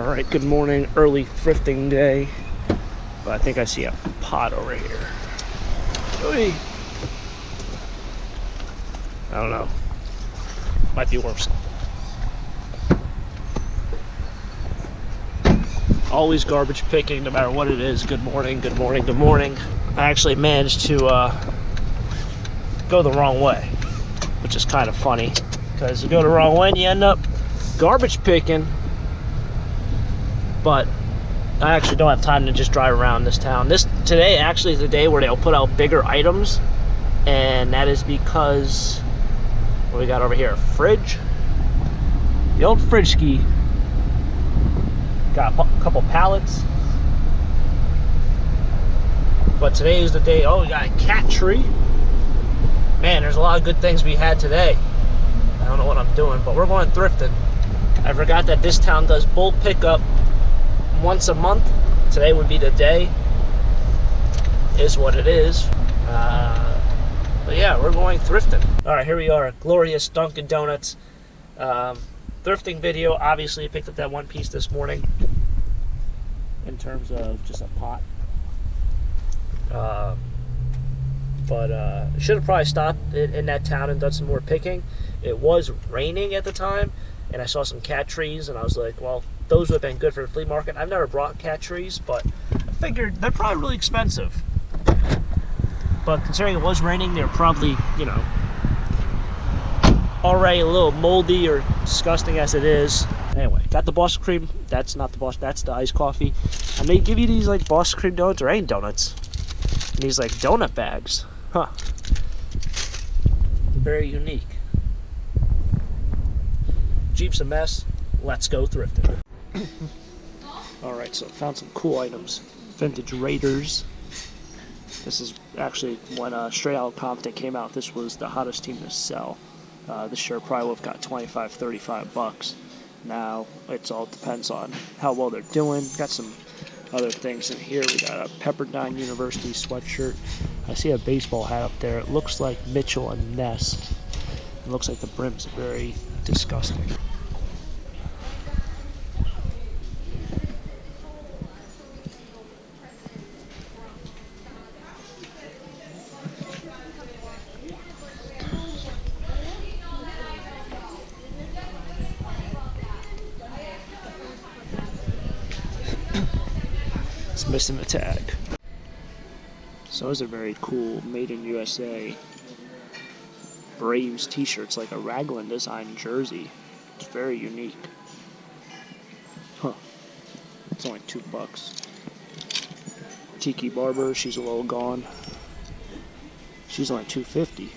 Alright, good morning, early thrifting day. But I think I see a pot over here. Oy. I don't know. Might be worth something. Always garbage picking, no matter what it is. Good morning, good morning, good morning. I actually managed to go the wrong way, which is kind of funny. Because you go the wrong way and you end up garbage picking. But I actually don't have time to just drive around this town. Today actually is the day where they'll put out bigger items, and that is because what we got over here, a fridge, the old fridge ski, got a couple pallets. But today is the day. Oh, we got a cat tree. Man, there's a lot of good things we had today. I don't know what I'm doing, but we're going thrifting. I forgot that this town does bulk pickup once a month. Today would be the day. Is what it is. But yeah, we're going thrifting. Alright, here we are. Glorious Dunkin' Donuts. Thrifting video. Obviously, I picked up that one piece this morning. In terms of just a pot. But should have probably stopped in that town and done some more picking. It was raining at the time, and I saw some cat trees, and I was like, well, those would have been good for the flea market. I've never brought cat trees, but I figured they're probably really expensive. But considering it was raining, they're probably, you know, already a little moldy or disgusting as it is. Anyway, got the Boston cream. That's not the Boston, that's the iced coffee. And they give you these like Boston cream donuts, or ain't donuts. And these like donut bags. Huh. Very unique. Jeep's a mess. Let's go thrifting. Alright, so I found some cool items. Vintage Raiders. This is actually when Straight Outta Compton came out, this was the hottest team to sell. This shirt probably would have got 25, 35 bucks. Now, it all depends on how well they're doing. Got some other things in here. We got a Pepperdine University sweatshirt. I see a baseball hat up there. It looks like Mitchell and Ness. It looks like the brim's very disgusting. It's missing the tag. So those are very cool, made in USA Braves t-shirts, like a Raglan design jersey. It's very unique. Huh. It's only $2. Tiki Barber, she's a little gone. She's only $2.50.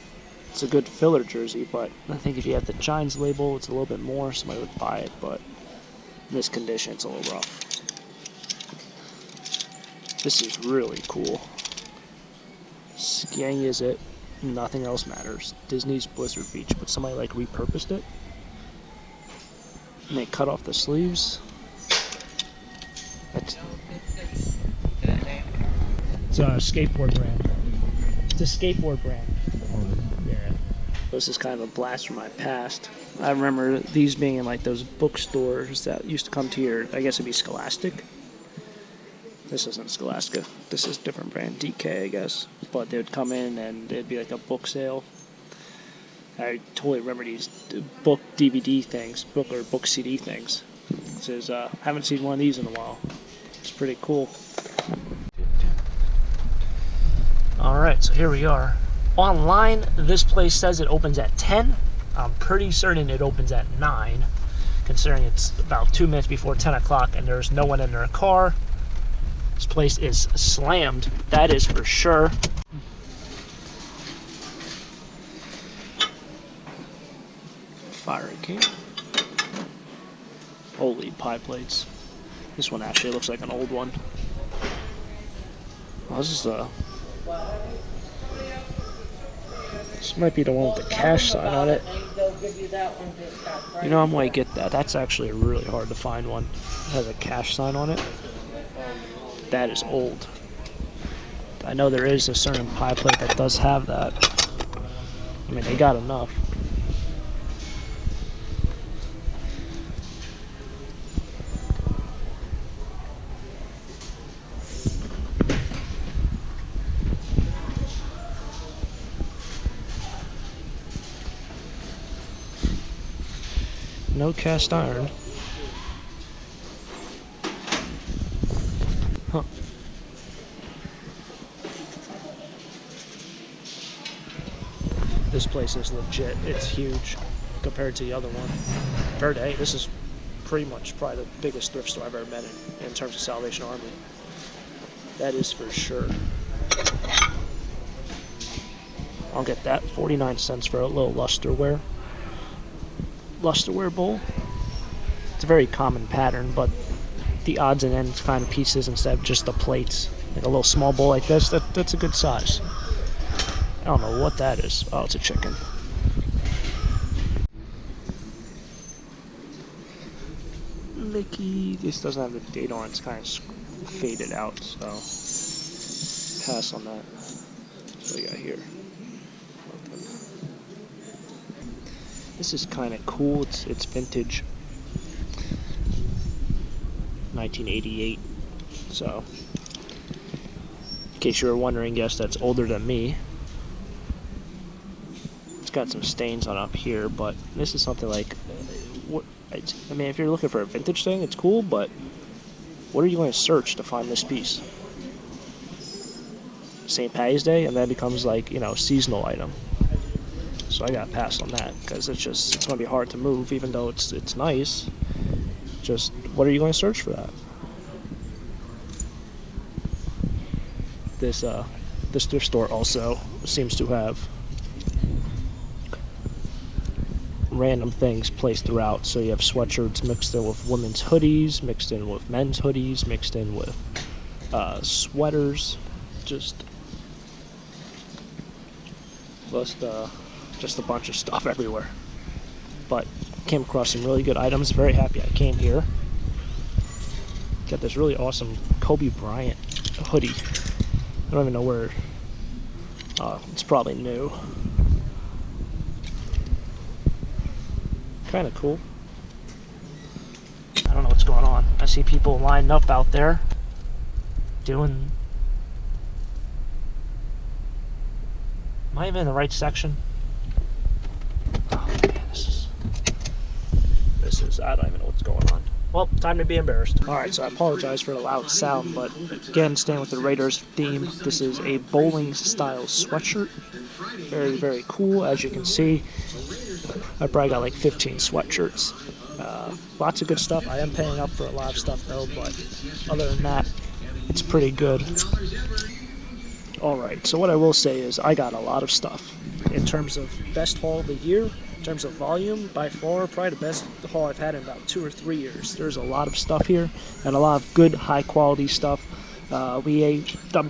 It's a good filler jersey, but I think if you have the Giants label, it's a little bit more. Somebody would buy it, but in this condition, it's a little rough. This is really cool. Skangy is it. Nothing else matters. Disney's Blizzard Beach, but somebody like repurposed it. And they cut off the sleeves. It's a skateboard brand. It's a skateboard brand. Yeah. This is kind of a blast from my past. I remember these being in like those bookstores that used to come to your, I guess it'd be Scholastic. This isn't Scholastica. This is a different brand, DK, I guess. But they would come in and it'd be like a book sale. I totally remember these book DVD things, book CD things. This is, haven't seen one of these in a while. It's pretty cool. Alright, so here we are. Online, this place says it opens at 10. I'm pretty certain it opens at 9, considering it's about 2 minutes before 10 o'clock and there's no one in their car. This place is slammed, that is for sure. Fire king. Holy pie plates. This one actually looks like an old one. Oh, this might be the one with the cash sign on it. You know, I might get that. That's actually really hard to find one. It has a cash sign on it. That is old. I know there is a certain pie plate that does have that. I mean, they got enough. no cast iron. Huh. This place is legit. It's huge compared to the other one. Hey, this is pretty much probably the biggest thrift store I've ever been in terms of Salvation Army. That is for sure. I'll get that. 49 cents for a little lusterware bowl. It's a very common pattern, but the odds and ends kind of pieces instead of just the plates. Like a little small bowl like this, that's a good size. I don't know what that is. Oh, it's a chicken. Mickey. This doesn't have the date on it. It's kind of faded out, so pass on that. What do we got here? This is kind of cool. It's vintage. 1988. So, in case you were wondering, yes, that's older than me. It's got some stains on up here, but this is something like, I mean, if you're looking for a vintage thing, it's cool, but what are you going to search to find this piece? St. Patty's Day, and that becomes like, you know, seasonal item. So I got passed on that because it's going to be hard to move, even though it's nice. Just what are you going to search for that? This thrift store also seems to have random things placed throughout. So you have sweatshirts mixed in with women's hoodies, mixed in with men's hoodies, mixed in with sweaters. Just a bunch of stuff everywhere. But came across some really good items. Very happy I came here. Got this really awesome Kobe Bryant hoodie. I don't even know where. It's probably new. Kind of cool. I don't know what's going on. I see people lined up out there doing. Am I even in the right section? Oh man, this is. I don't even know what's going on. Well, time to be embarrassed. Alright, so I apologize for the loud sound, but again, staying with the Raiders theme, this is a bowling style sweatshirt. Very, very cool, as you can see. I probably got like 15 sweatshirts. Lots of good stuff. I am paying up for a lot of stuff though, but other than that, it's pretty good. Alright, so what I will say is I got a lot of stuff. In terms of best haul of the year, in terms of volume, by far, probably the best haul I've had in about 2 or 3 years. There's a lot of stuff here, and a lot of good, high-quality stuff. I'm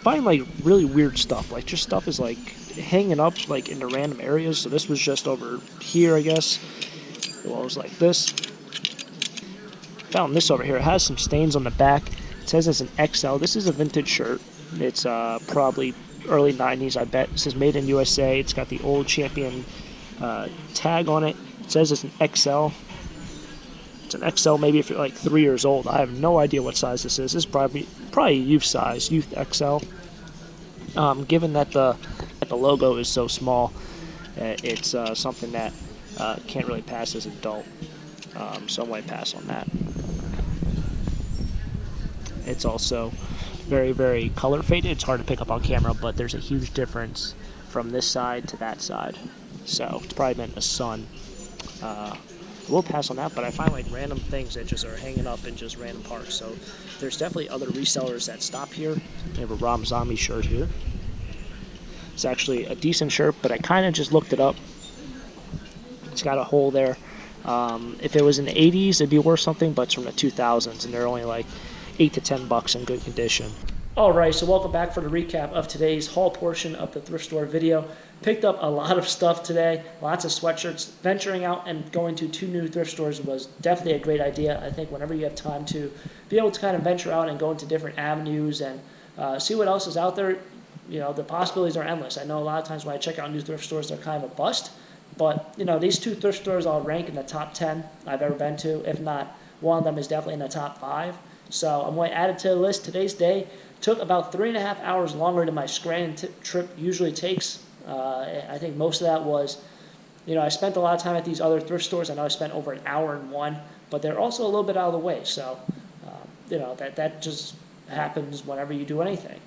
finding, like, really weird stuff. Like, just stuff is, like, hanging up, like, into random areas. So this was just over here, I guess. Well, it was like this. Found this over here. It has some stains on the back. It says it's an XL. This is a vintage shirt. It's probably early 90s, I bet. It says made in USA. It's got the old champion tag on it. It says it's an XL. It's an XL maybe if you're like 3 years old. I have no idea what size this is. This is probably youth size, youth XL. Given that the logo is so small, it's something that can't really pass as adult. So I'm going to pass on that. It's also very, very color faded. It's hard to pick up on camera, but there's a huge difference from this side to that side. So it's probably been the sun. We'll pass on that, but I find like random things that just are hanging up in just random parks. So there's definitely other resellers that stop here. We have a Ram Zombie shirt here. It's actually a decent shirt, but I kind of just looked it up. It's got a hole there. If it was in the 80s, it'd be worth something, but it's from the 2000s, and they're only like $8 to $10 in good condition. Alright, so welcome back for the recap of today's haul portion of the thrift store video. Picked up a lot of stuff today, lots of sweatshirts. Venturing out and going to 2 new thrift stores was definitely a great idea. I think whenever you have time to be able to kind of venture out and go into different avenues and see what else is out there, you know, the possibilities are endless. I know a lot of times when I check out new thrift stores, they're kind of a bust. But, you know, these 2 thrift stores all rank in the top 10 I've ever been to. If not, one of them is definitely in the top 5. So I'm going to add it to the list. Today's day took about 3.5 hours longer than my Scranton trip usually takes. I think most of that was You know, I spent a lot of time at these other thrift stores. I know I spent over an hour in one, but they're also a little bit out of the way. So, you know, that just happens whenever you do anything.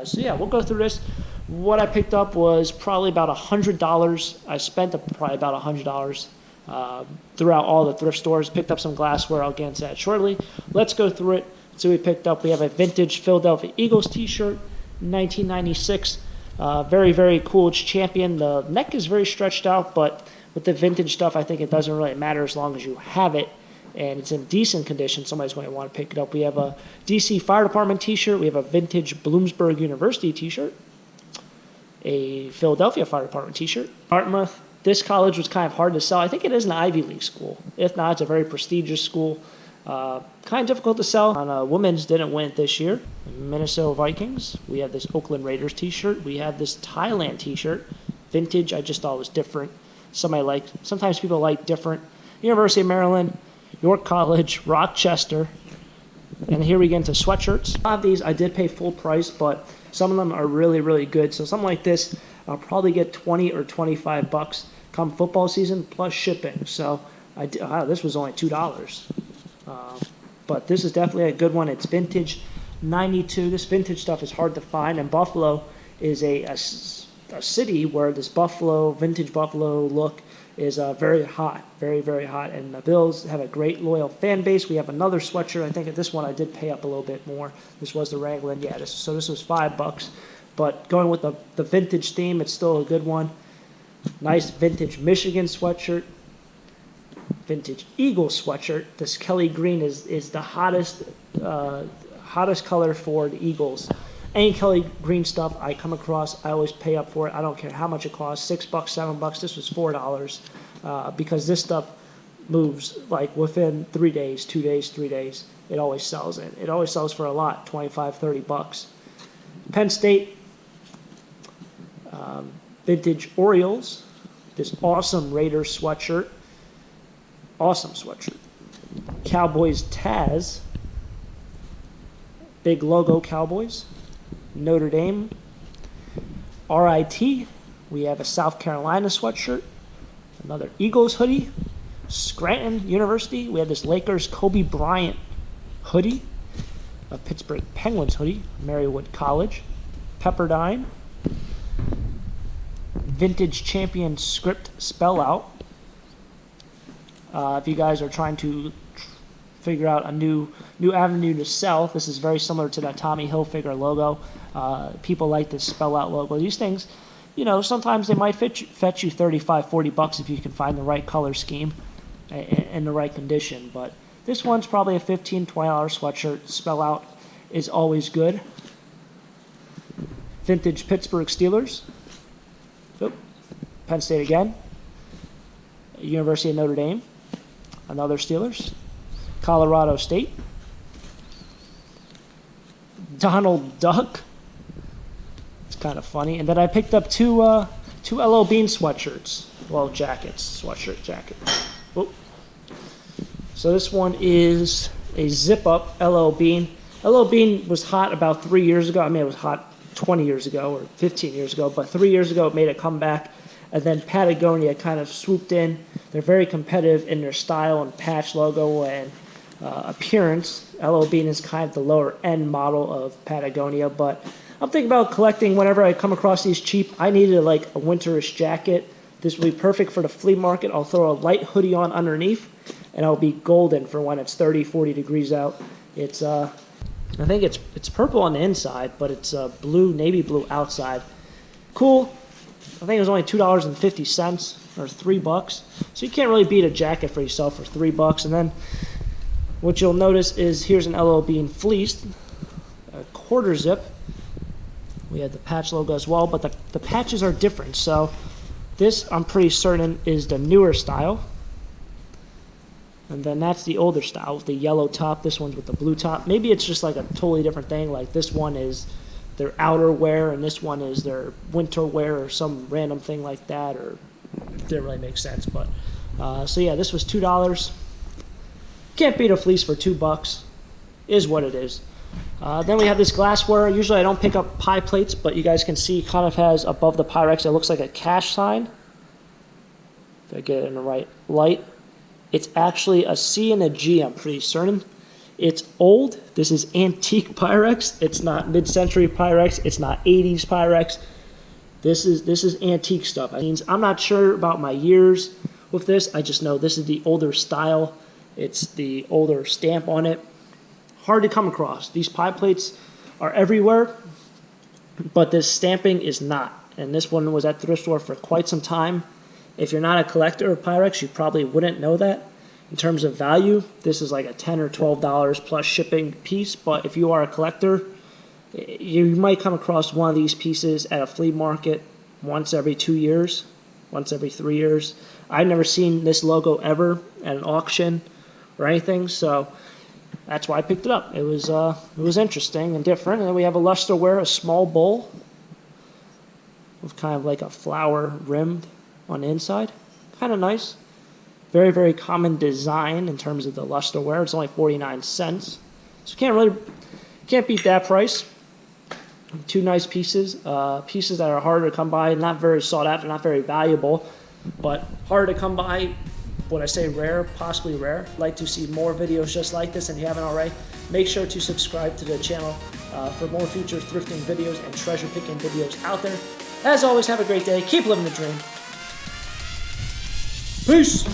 So yeah, we'll go through this. What I picked up was probably about $100. I spent probably about $100 throughout all the thrift stores. Picked up some glassware. I'll get into that shortly. Let's go through it. So we picked up, we have a vintage Philadelphia Eagles t-shirt, 1996. Very, very cool. It's champion. The neck is very stretched out, but with the vintage stuff, I think it doesn't really matter as long as you have it and it's in decent condition. Somebody's going to want to pick it up. We have a DC Fire Department t-shirt. We have a vintage Bloomsburg University t-shirt, a Philadelphia Fire Department t-shirt. Dartmouth. This college was kind of hard to sell. I think it is an Ivy League school. If not, it's a very prestigious school. Kind of difficult to sell. Women's didn't win it this year. Minnesota Vikings. We have this Oakland Raiders t-shirt. We have this Thailand t-shirt. Vintage. I just thought it was different. Sometimes people like different. University of Maryland, York College, Rochester. And here we get into sweatshirts. A lot of these I did pay full price, but some of them are really, really good. So something like this, I'll probably get 20 or 25 bucks come football season plus shipping. So this was only $2. But this is definitely a good one. It's vintage 92. This vintage stuff is hard to find, and Buffalo is a city where this vintage Buffalo look is very hot, very, very hot. And the Bills have a great loyal fan base. We have another sweatshirt. I think at this one I did pay up a little bit more. This was the Wrangler. Yeah, so this was $5. But going with the vintage theme, it's still a good one. Nice vintage Michigan sweatshirt. Vintage Eagles sweatshirt. This Kelly green is the hottest color for the Eagles. Any Kelly green stuff I come across, I always pay up for it. I don't care how much it costs, $6, $7. This was $4 because this stuff moves like within 3 days, 2 days, 3 days. It always sells. It always sells for a lot, 25, $30. Penn State, vintage Orioles. This awesome Raiders sweatshirt. Awesome sweatshirt. Cowboys Taz. Big logo Cowboys. Notre Dame. RIT. We have a South Carolina sweatshirt. Another Eagles hoodie. Scranton University. We have this Lakers Kobe Bryant hoodie. A Pittsburgh Penguins hoodie. Marywood College. Pepperdine. Vintage Champion script spell out. If you guys are trying to figure out a new avenue to sell, this is very similar to that Tommy Hilfiger logo. People like this spell out logo. These things, you know, sometimes they might fetch you 35, 40 bucks if you can find the right color scheme and the right condition. But this one's probably a $15, $20 sweatshirt. Spell out is always good. Vintage Pittsburgh Steelers. Oop. Penn State again. University of Notre Dame. Another Steelers. Colorado State. Donald Duck. It's kind of funny. And then I picked up two L.O. Bean sweatshirts. Well, jackets. Sweatshirt jacket. Oop. So this one is a zip-up L.O. Bean. L.O. Bean was hot about 3 years ago. I mean, it was hot 20 years ago or 15 years ago. But 3 years ago, it made a comeback. And then Patagonia kind of swooped in. They're very competitive in their style and patch logo and appearance. L.O. Bean is kind of the lower end model of Patagonia, but I'm thinking about collecting whenever I come across these cheap. I needed like a winterish jacket. This will be perfect for the flea market. I'll throw a light hoodie on underneath, and I'll be golden for when it's 30, 40 degrees out. It's I think it's purple on the inside, but it's blue, navy blue outside. Cool. I think it was only $2.50 or $3. So you can't really beat a jacket for yourself for $3. And then what you'll notice is here's an L.O. Bean fleeced, a quarter zip. We had the patch logo as well, but the patches are different. So this, I'm pretty certain, is the newer style. And then that's the older style with the yellow top. This one's with the blue top. Maybe it's just like a totally different thing. Like this one is their outer wear, and this one is their winter wear, or some random thing like that, or it didn't really make sense. But so yeah, this was $2. Can't beat a fleece for $2. Is what it is. Then we have this glassware. Usually I don't pick up pie plates, but you guys can see it kind of has above the Pyrex, it looks like a cash sign. If I get it in the right light, it's actually a C and a G, I'm pretty certain. It's old. This is antique Pyrex. It's not mid-century Pyrex. It's not 80s Pyrex. This is antique stuff. I'm not sure about my years with this. I just know this is the older style. It's the older stamp on it. Hard to come across. These pie plates are everywhere, but this stamping is not. And this one was at the thrift store for quite some time. If you're not a collector of Pyrex, you probably wouldn't know that. In terms of value, this is like a $10 or $12 plus shipping piece. But if you are a collector, you might come across one of these pieces at a flea market once every 2 years, once every 3 years. I've never seen this logo ever at an auction or anything, so that's why I picked it up. It was interesting and different. And then we have a lusterware, a small bowl with kind of like a flower rimmed on the inside. Kind of nice. Very, very common design in terms of the lusterware. It's only 49 cents. So can't beat that price. Two nice pieces. Pieces that are harder to come by, not very sought after, not very valuable, but harder to come by. When I say rare, possibly rare. Like to see more videos just like this, and if you haven't already, make sure to subscribe to the channel for more future thrifting videos and treasure picking videos out there. As always, have a great day. Keep living the dream. Peace.